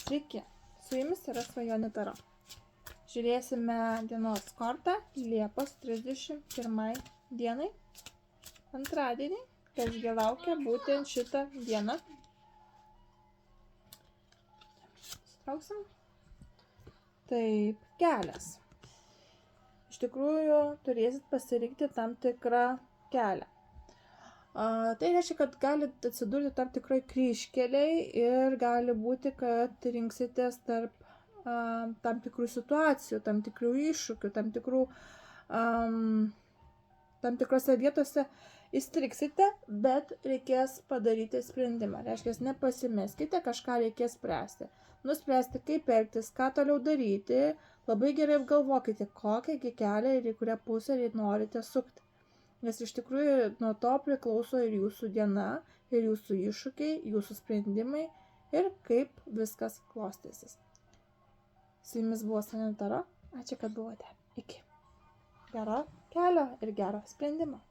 Sveiki, su jumis yra Svajonė Taro. Žiūrėsime dienos kortą Liepos 31 dienai, antradienį, kasgi laukia būtent šitą dieną. Strauksim. Taip, kelias. Iš tikrųjų, turėsit pasirinkti tam tikrą kelią. Tai reiškia, kad galite atsidurti tam tikrai kryžkeliai ir gali būti, kad rinksitės tarp tam tikrų situacijų, tam tikrų iššūkių, tam tikrose vietose įstriksite, bet reikės padaryti sprendimą. Reiškia, nepasimeskite, kažką reikės spręsti. Nuspręsti, kaip elgtis, ką toliau daryti, labai gerai apgalvokite, kokią kelią ir į kurią pusę norite sukti. Nes iš tikrųjų nuo to priklauso ir jūsų diena, ir jūsų iššūkiai, jūsų sprendimai ir kaip viskas klostysis. Su jumis buvo Svajonė Taro. Ačiū, kad buvote. Iki. Gero kelio ir gero sprendimo.